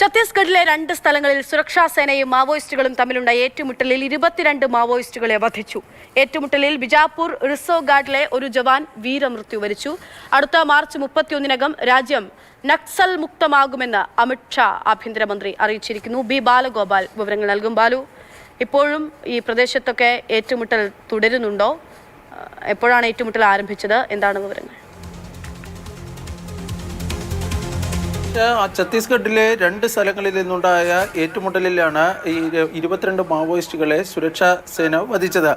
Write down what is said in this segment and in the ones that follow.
ഛത്തീസ്ഗഡിലെ 2 സ്ഥലങ്ങളിൽ സുരക്ഷാ സേനയും മാവോയിസ്റ്റുകളും തമ്മിലുണ്ടായ ഏറ്റുമുട്ടലിൽ 22 മാവോയിസ്റ്റുകളെ വധിച്ചു. ഏറ്റുമുട്ടലിൽ ബിജാപൂർ റിസർവ് ഗാർഡിലെ ഒരു ജവാൻ വീരമൃത്യു വരിച്ചു. അടുത്ത മാർച്ച് 31-നകം രാജ്യം നക്സൽ മുക്തമാകുമെന്ന് അമിത്ഷാ ആഭ്യന്തരമന്ത്രി അറിയിച്ചിരിക്കുന്നു. ബി ബാലഗോപാൽ വിവരങ്ങൾ നൽകും. ബാലു, ഇപ്പോഴും ഈ പ്രദേശത്തൊക്കെ ഏറ്റുമുട്ടൽ തുടരുന്നുണ്ടോ? എപ്പോഴാണ് ഏറ്റുമുട്ടൽ ആരംഭിച്ചത്? എന്താണ് വിവരങ്ങൾ? ഛത്തീസ്ഗഡിലെ 2 സ്ഥലങ്ങളിൽ നിന്നുണ്ടായ ഏറ്റുമുട്ടലിലാണ് ഈ 22 മാവോയിസ്റ്റുകളെ സുരക്ഷാ സേന വധിച്ചത്.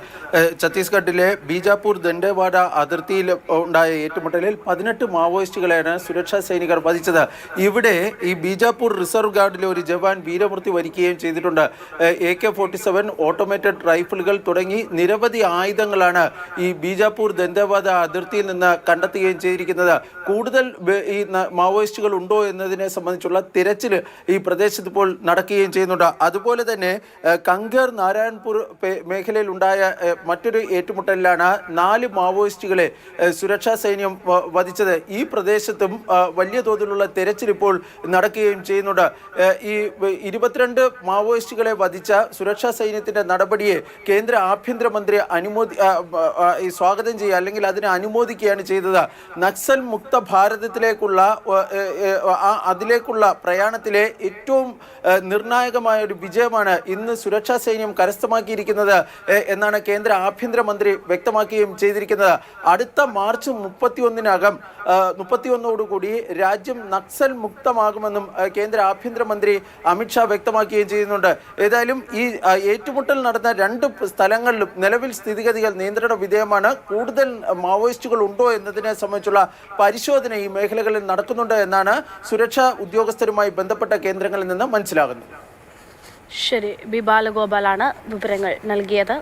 ഛത്തീസ്ഗഡിലെ ബീജാപൂർ ദണ്ഡേവാഡ അതിർത്തിയിൽ ഉണ്ടായ ഏറ്റുമുട്ടലിൽ 18 മാവോയിസ്റ്റുകളെയാണ് സുരക്ഷാ സൈനികർ വധിച്ചത്. ഇവിടെ ഈ ബീജാപൂർ റിസർവ് ഗാർഡിലെ ഒരു ജവാൻ വീരമൃത്യു വരിക്കുകയും ചെയ്തിട്ടുണ്ട്. AK-47 ഓട്ടോമേറ്റഡ് റൈഫിളുകൾ തുടങ്ങി നിരവധി ആയുധങ്ങളാണ് ഈ ബീജാപൂർ ദണ്ഡേവാഡ അതിർത്തിയിൽ നിന്ന് കണ്ടെത്തുകയും ചെയ്തിരിക്കുന്നത്. കൂടുതൽ ഈ മാവോയിസ്റ്റുകൾ ഉണ്ടോ എന്നതിനെ സംബന്ധിച്ചുള്ള തിരച്ചിൽ ഈ പ്രദേശത്ത് ഇപ്പോൾ നടക്കുകയും ചെയ്യുന്നുണ്ട്. അതുപോലെ തന്നെ കങ്കർ നാരായൺപൂർ മേഖലയിൽ ഉണ്ടായ മറ്റൊരു ഏറ്റുമുട്ടലിലാണ് 4 മാവോയിസ്റ്റുകളെ സുരക്ഷാ സൈന്യം വധിച്ചത്. ഈ പ്രദേശത്തും വലിയ തോതിലുള്ള തിരച്ചിൽ ഇപ്പോൾ നടക്കുകയും ചെയ്യുന്നുണ്ട്. ഈ 22 മാവോയിസ്റ്റുകളെ വധിച്ച സുരക്ഷാ സൈന്യത്തിന്റെ നടപടിയെ കേന്ദ്ര ആഭ്യന്തരമന്ത്രി സ്വാഗതം ചെയ്യുക അല്ലെങ്കിൽ അതിനെ അനുമോദിക്കുകയാണ് ചെയ്തത്. നക്സൽ മുക്ത ഭാരതത്തിലേക്കുള്ള അതിലേക്കുള്ള പ്രയാണത്തിലെ ഏറ്റവും നിർണായകമായ ഒരു വിജയമാണ് ഇന്ന് സുരക്ഷാ സൈന്യം കരസ്ഥമാക്കിയിരിക്കുന്നത് എന്നാണ് കേന്ദ്ര ആഭ്യന്തരമന്ത്രി വ്യക്തമാക്കുകയും ചെയ്തിരിക്കുന്നത്. അടുത്ത മാർച്ച് 31-ഓടുകൂടി രാജ്യം നക്സൽ മുക്തമാകുമെന്നും കേന്ദ്ര ആഭ്യന്തരമന്ത്രി അമിത്ഷാ വ്യക്തമാക്കുകയും ചെയ്യുന്നുണ്ട്. ഏതായാലും ഈ ഏറ്റുമുട്ടൽ നടന്ന 2 സ്ഥലങ്ങളിലും നിലവിൽ സ്ഥിതിഗതികൾ നിയന്ത്രണ വിധേയമാണ്. കൂടുതൽ മാവോയിസ്റ്റുകൾ ഉണ്ടോ എന്നതിനെ സംബന്ധിച്ചുള്ള പരിശോധന ഈ മേഖലകളിൽ നടക്കുന്നുണ്ട് എന്നാണ് സുരക്ഷാ ഉദ്യോഗസ്ഥരുമായി ബന്ധപ്പെട്ട കേന്ദ്രങ്ങളിൽ നിന്ന് മനസ്സിലാകുന്നത്. ശരി, ബി ബാലഗോപാലാണ് വിവരങ്ങൾ നൽകിയത്.